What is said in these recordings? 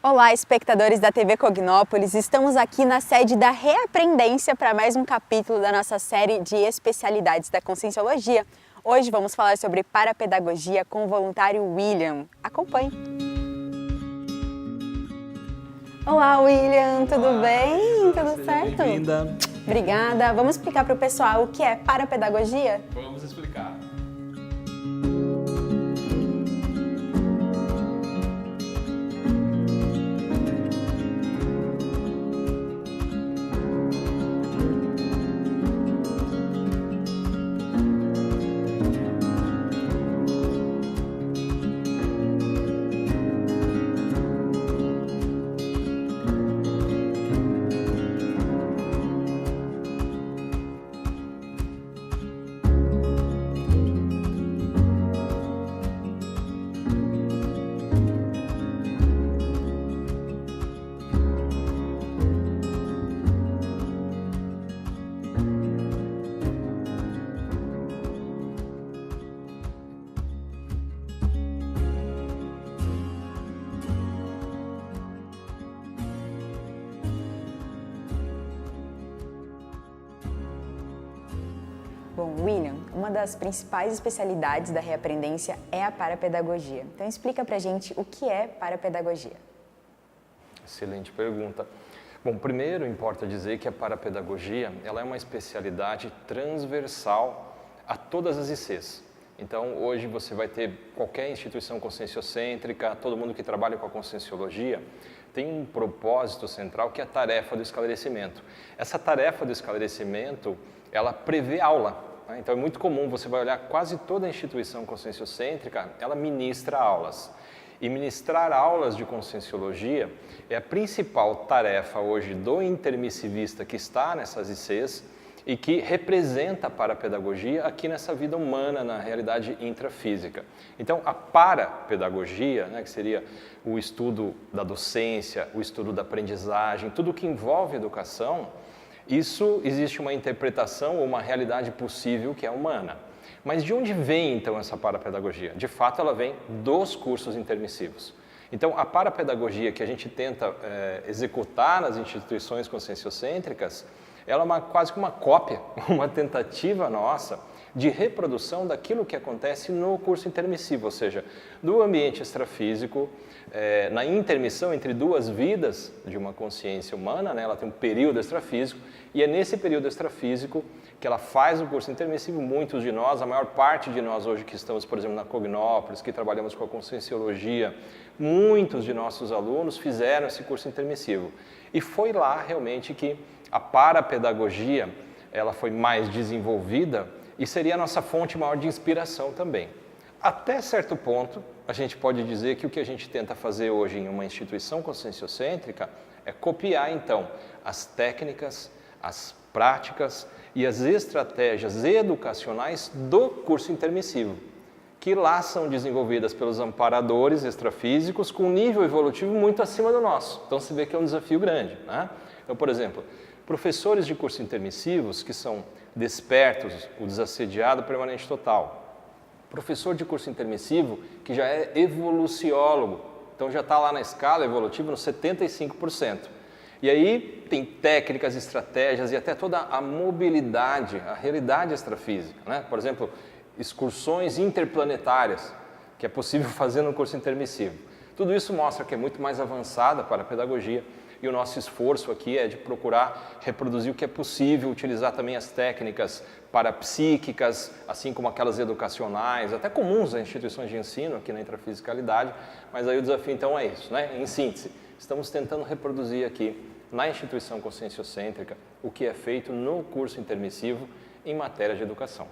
Olá, espectadores da TV Cognópolis. Estamos aqui na sede da Reaprendência para mais um capítulo da nossa série de especialidades da Conscienciologia. Hoje vamos falar sobre parapedagogia com o voluntário William. Acompanhe! Olá, William, tudo bem? Tudo certo? Bem-vinda! Obrigada. Vamos explicar para o pessoal o que é parapedagogia? Vamos explicar. Bom, William, uma das principais especialidades da Reaprendência é a parapedagogia. Então explica pra gente o que é parapedagogia. Excelente pergunta. Bom, primeiro importa dizer que a parapedagogia ela é uma especialidade transversal a todas as ICs. Então, hoje você vai ter qualquer instituição conscienciocêntrica, todo mundo que trabalha com a conscienciologia, tem um propósito central que é a tarefa do esclarecimento. Essa tarefa do esclarecimento, ela prevê aula. Né? Então, é muito comum, você vai olhar quase toda a instituição conscienciocêntrica, ela ministra aulas. E ministrar aulas de conscienciologia é a principal tarefa hoje do intermissivista que está nessas ICs e que representa a parapedagogia aqui nessa vida humana, na realidade intrafísica. Então, a parapedagogia, né, que seria o estudo da docência, o estudo da aprendizagem, tudo que envolve educação, isso existe uma interpretação ou uma realidade possível que é humana. Mas de onde vem, então, essa parapedagogia? De fato, ela vem dos cursos intermissivos. Então, a parapedagogia que a gente tenta executar nas instituições conscienciocêntricas, ela é quase que uma cópia, uma tentativa nossa de reprodução daquilo que acontece no curso intermissivo, ou seja, no ambiente extrafísico, na intermissão entre duas vidas de uma consciência humana, né? Ela tem um período extrafísico, e é nesse período extrafísico que ela faz o curso intermissivo. Muitos de nós, a maior parte de nós hoje que estamos, por exemplo, na Cognópolis, que trabalhamos com a conscienciologia, muitos de nossos alunos fizeram esse curso intermissivo. E foi lá realmente que a parapedagogia ela foi mais desenvolvida e seria a nossa fonte maior de inspiração também. Até certo ponto, a gente pode dizer que o que a gente tenta fazer hoje em uma instituição conscienciocêntrica é copiar, então, as técnicas, as práticas e as estratégias educacionais do curso intermissivo, que lá são desenvolvidas pelos amparadores extrafísicos com um nível evolutivo muito acima do nosso. Então, se vê que é um desafio grande, né? Então, por exemplo, professores de curso intermissivos que são despertos, o desassediado permanente total. Professor de curso intermissivo que já é evoluciólogo, então já está lá na escala evolutiva no 75%. E aí tem técnicas, estratégias e até toda a mobilidade, a realidade extrafísica, né? Por exemplo, excursões interplanetárias, que é possível fazer no curso intermissivo. Tudo isso mostra que é muito mais avançada para a pedagogia. E o nosso esforço aqui é de procurar reproduzir o que é possível, utilizar também as técnicas parapsíquicas, assim como aquelas educacionais, até comuns às instituições de ensino aqui na intrafisicalidade, mas aí o desafio então é isso, né? Em síntese, estamos tentando reproduzir aqui na instituição conscienciocêntrica o que é feito no curso intermissivo em matéria de educação.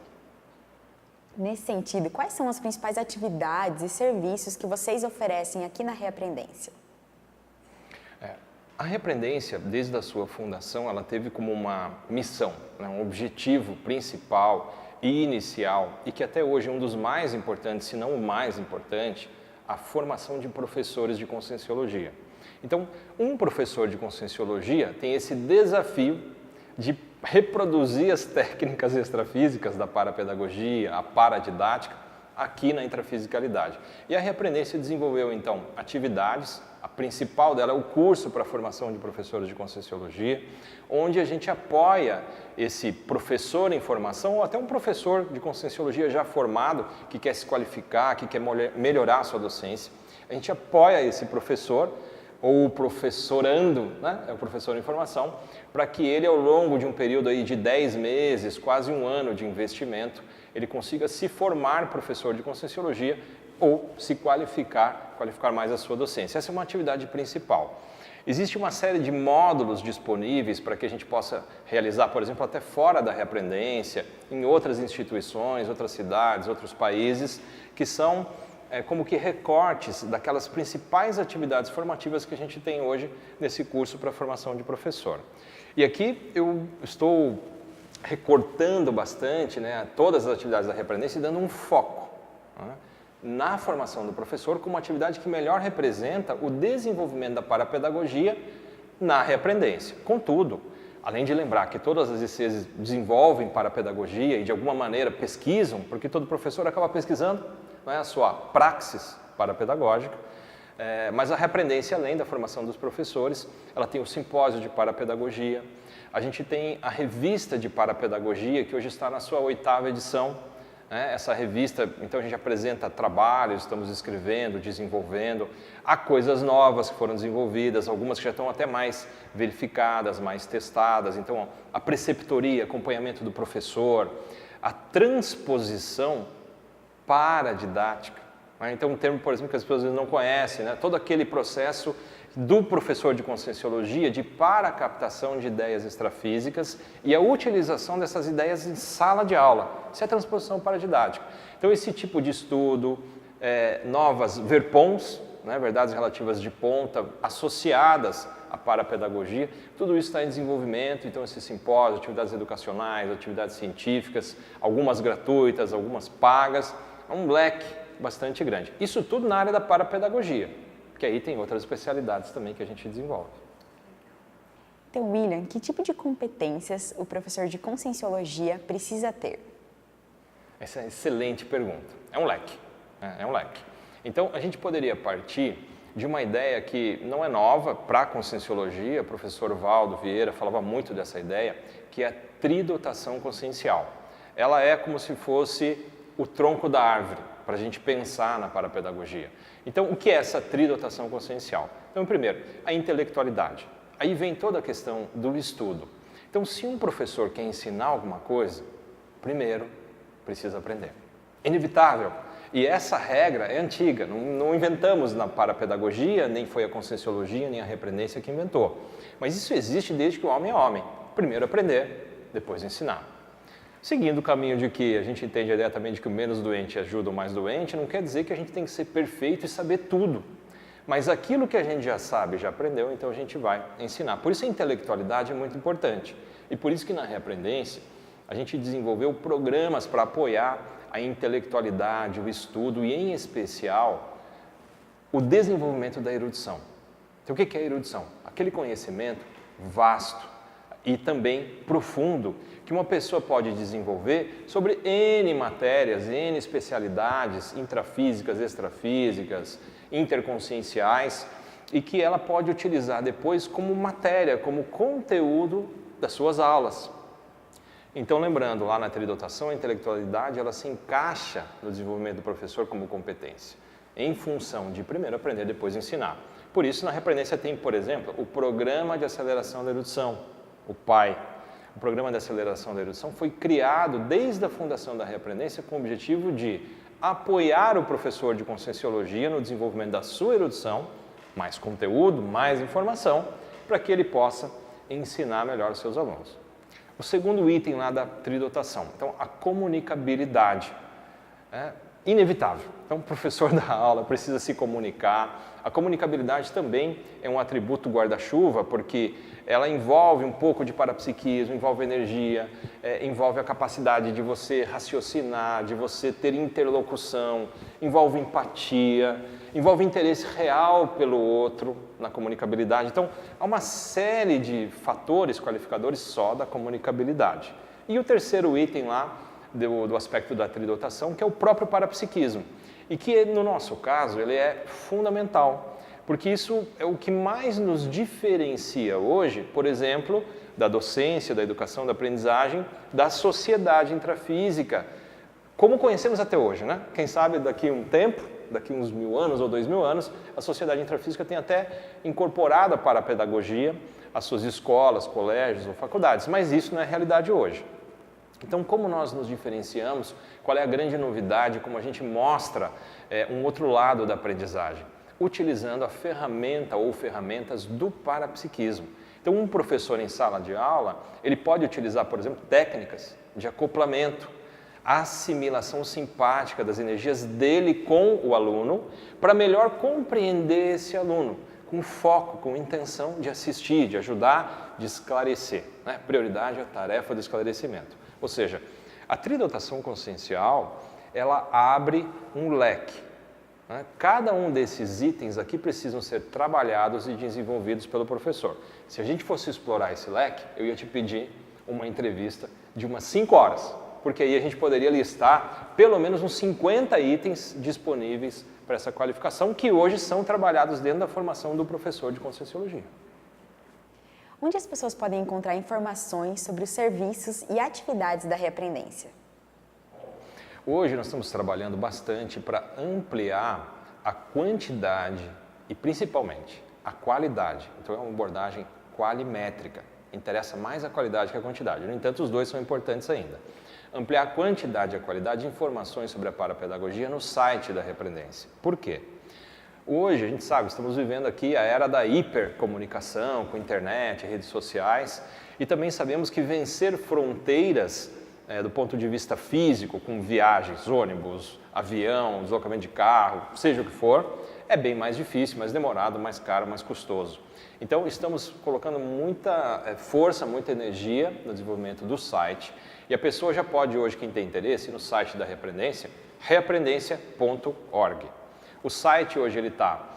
Nesse sentido, quais são as principais atividades e serviços que vocês oferecem aqui na Reaprendência? A Reaprendência, desde a sua fundação, ela teve como uma missão, né, um objetivo principal e inicial, e que até hoje é um dos mais importantes, se não o mais importante, a formação de professores de conscienciologia. Então, um professor de conscienciologia tem esse desafio de reproduzir as técnicas extrafísicas da parapedagogia, a paradidática, aqui na intrafisicalidade. E a Reaprendência desenvolveu, então, atividades. A principal dela é o curso para a formação de professores de Conscienciologia, onde a gente apoia esse professor em formação ou até um professor de Conscienciologia já formado, que quer se qualificar, que quer melhorar a sua docência. A gente apoia esse professor, ou professorando, né? É o professor em formação, para que ele, ao longo de um período aí de 10 meses, quase um ano de investimento, ele consiga se formar professor de Conscienciologia ou se qualificar mais a sua docência. Essa é uma atividade principal. Existe uma série de módulos disponíveis para que a gente possa realizar, por exemplo, até fora da Reaprendência, em outras instituições, outras cidades, outros países, que são como que recortes daquelas principais atividades formativas que a gente tem hoje nesse curso para a formação de professor. E aqui eu estou recortando bastante, né, todas as atividades da Reaprendência e dando um foco, né, na formação do professor como atividade que melhor representa o desenvolvimento da parapedagogia na Reaprendência. Contudo, além de lembrar que todas as ICs desenvolvem parapedagogia e de alguma maneira pesquisam, porque todo professor acaba pesquisando, não é, a sua praxis parapedagógica, mas a Reaprendência, além da formação dos professores, ela tem o simpósio de parapedagogia, a gente tem a revista de parapedagogia, que hoje está na sua 8ª edição. Essa revista, então a gente apresenta trabalhos, estamos escrevendo, desenvolvendo, há coisas novas que foram desenvolvidas, algumas que já estão até mais verificadas, mais testadas, então a preceptoria, acompanhamento do professor, a transposição paradidática, então um termo, por exemplo, que as pessoas não conhecem, né? Todo aquele processo do professor de Conscienciologia de captação de ideias extrafísicas e a utilização dessas ideias em sala de aula. Isso é a transposição paradidática. Então, esse tipo de estudo, novas verpons, né, verdades relativas de ponta, associadas à parapedagogia, tudo isso está em desenvolvimento. Então, esse simpósio, atividades educacionais, atividades científicas, algumas gratuitas, algumas pagas, é um leque bastante grande. Isso tudo na área da parapedagogia, porque aí tem outras especialidades também que a gente desenvolve. Então, William, que tipo de competências o professor de Conscienciologia precisa ter? Essa é uma excelente pergunta. É um leque. É um leque. Então, a gente poderia partir de uma ideia que não é nova para a Conscienciologia, o professor Valdo Vieira falava muito dessa ideia, que é a tridotação consciencial. Ela é como se fosse o tronco da árvore, para a gente pensar na parapedagogia. Então, o que é essa tridotação consciencial? Então, primeiro, a intelectualidade. Aí vem toda a questão do estudo. Então, se um professor quer ensinar alguma coisa, primeiro, precisa aprender. Inevitável. E essa regra é antiga, não inventamos na parapedagogia, nem foi a Conscienciologia, nem a Reaprendência que inventou. Mas isso existe desde que o homem é homem. Primeiro aprender, depois ensinar. Seguindo o caminho de que a gente entende a ideia também de que o menos doente ajuda o mais doente, não quer dizer que a gente tem que ser perfeito e saber tudo. Mas aquilo que a gente já sabe, já aprendeu, então a gente vai ensinar. Por isso a intelectualidade é muito importante. E por isso que na Reaprendência a gente desenvolveu programas para apoiar a intelectualidade, o estudo e, em especial, o desenvolvimento da erudição. Então o que é a erudição? Aquele conhecimento vasto e também profundo que uma pessoa pode desenvolver sobre N matérias, N especialidades intrafísicas, extrafísicas, interconscienciais e que ela pode utilizar depois como matéria, como conteúdo das suas aulas. Então, lembrando, lá na tridotação, a intelectualidade ela se encaixa no desenvolvimento do professor como competência, em função de primeiro aprender, depois ensinar. Por isso, na Reaprendência tem, por exemplo, o Programa de Aceleração da Erudição, o PAI. O Programa de Aceleração da Erudição foi criado desde a fundação da Reaprendência com o objetivo de apoiar o professor de Conscienciologia no desenvolvimento da sua erudição, mais conteúdo, mais informação, para que ele possa ensinar melhor os seus alunos. O segundo item lá da tridotação, então a comunicabilidade. É inevitável. Então o professor da aula precisa se comunicar. A comunicabilidade também é um atributo guarda-chuva, porque ela envolve um pouco de parapsiquismo, envolve energia, envolve a capacidade de você raciocinar, de você ter interlocução, envolve empatia, envolve interesse real pelo outro na comunicabilidade. Então, há uma série de fatores qualificadores só da comunicabilidade. E o terceiro item lá, do aspecto da tridotação, que é o próprio parapsiquismo, e que no nosso caso ele é fundamental, porque isso é o que mais nos diferencia hoje, por exemplo, da docência, da educação, da aprendizagem, da sociedade intrafísica, como conhecemos até hoje, né? Quem sabe daqui a um tempo, daqui uns 1000 anos ou 2000 anos, a sociedade intrafísica tem até incorporado para a pedagogia as suas escolas, colégios ou faculdades, mas isso não é a realidade hoje. Então, como nós nos diferenciamos, qual é a grande novidade, como a gente mostra um outro lado da aprendizagem? Utilizando a ferramenta ou ferramentas do parapsiquismo. Então, um professor em sala de aula, ele pode utilizar, por exemplo, técnicas de acoplamento, assimilação simpática das energias dele com o aluno, para melhor compreender esse aluno, com foco, com intenção de assistir, de ajudar, de esclarecer. Né? Prioridade é a tarefa do esclarecimento. Ou seja, a tridotação consciencial, ela abre um leque. Né? Cada um desses itens aqui precisam ser trabalhados e desenvolvidos pelo professor. Se a gente fosse explorar esse leque, eu ia te pedir uma entrevista de umas 5 horas, porque aí a gente poderia listar pelo menos uns 50 itens disponíveis para essa qualificação, que hoje são trabalhados dentro da formação do professor de Conscienciologia. Onde as pessoas podem encontrar informações sobre os serviços e atividades da Reaprendência? Hoje nós estamos trabalhando bastante para ampliar a quantidade e principalmente a qualidade. Então é uma abordagem qualimétrica. Interessa mais a qualidade que a quantidade. No entanto, os dois são importantes ainda. Ampliar a quantidade e a qualidade de informações sobre a parapedagogia no site da Reaprendência. Por quê? Hoje, a gente sabe, estamos vivendo aqui a era da hipercomunicação, com internet, redes sociais, e também sabemos que vencer fronteiras do ponto de vista físico, com viagens, ônibus, avião, deslocamento de carro, seja o que for, é bem mais difícil, mais demorado, mais caro, mais custoso. Então, estamos colocando muita força, muita energia no desenvolvimento do site, e a pessoa já pode hoje, quem tem interesse, ir no site da Reaprendência, reaprendência.org. O site hoje ele está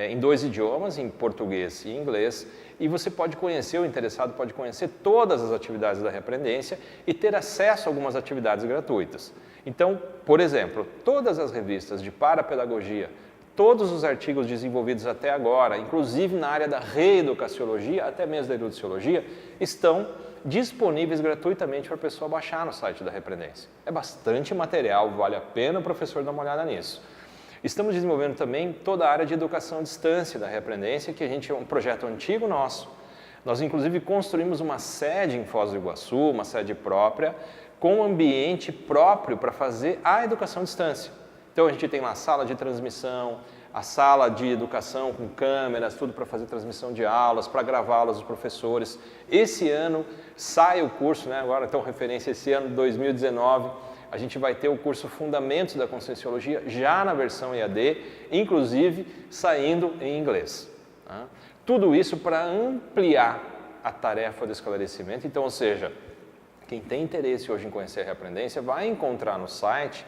em 2 idiomas, em português e inglês, e você pode conhecer, o interessado pode conhecer todas as atividades da Reaprendência e ter acesso a algumas atividades gratuitas. Então, por exemplo, todas as revistas de parapedagogia, todos os artigos desenvolvidos até agora, inclusive na área da reeducaciologia, até mesmo da erudiциologia, estão disponíveis gratuitamente para a pessoa baixar no site da Reaprendência. É bastante material, vale a pena o professor dar uma olhada nisso. Estamos desenvolvendo também toda a área de educação à distância da Reaprendência, que é um projeto antigo nosso. Nós, inclusive, construímos uma sede em Foz do Iguaçu, uma sede própria, com um ambiente próprio para fazer a educação à distância. Então, a gente tem lá a sala de transmissão, a sala de educação com câmeras, tudo para fazer transmissão de aulas, para gravá-las os professores. Esse ano sai o curso, né? Agora, então, referência esse ano, 2019, a gente vai ter o curso Fundamentos da Conscienciologia já na versão EAD, inclusive saindo em inglês. Tá? Tudo isso para ampliar a tarefa do esclarecimento. Então, ou seja, quem tem interesse hoje em conhecer a Reaprendência vai encontrar no site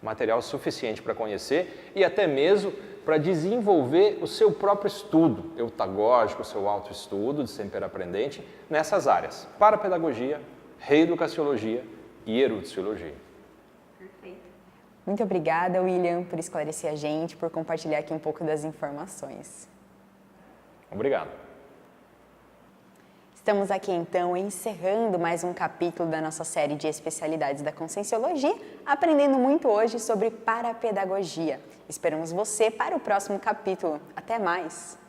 material suficiente para conhecer e até mesmo para desenvolver o seu próprio estudo eutagógico, o seu autoestudo de sempre aprendente nessas áreas: parapedagogia, reeducaciologia e erudiциologia. Muito obrigada, William, por esclarecer a gente, por compartilhar aqui um pouco das informações. Obrigado. Estamos aqui, então, encerrando mais um capítulo da nossa série de especialidades da Conscienciologia, aprendendo muito hoje sobre parapedagogia. Esperamos você para o próximo capítulo. Até mais!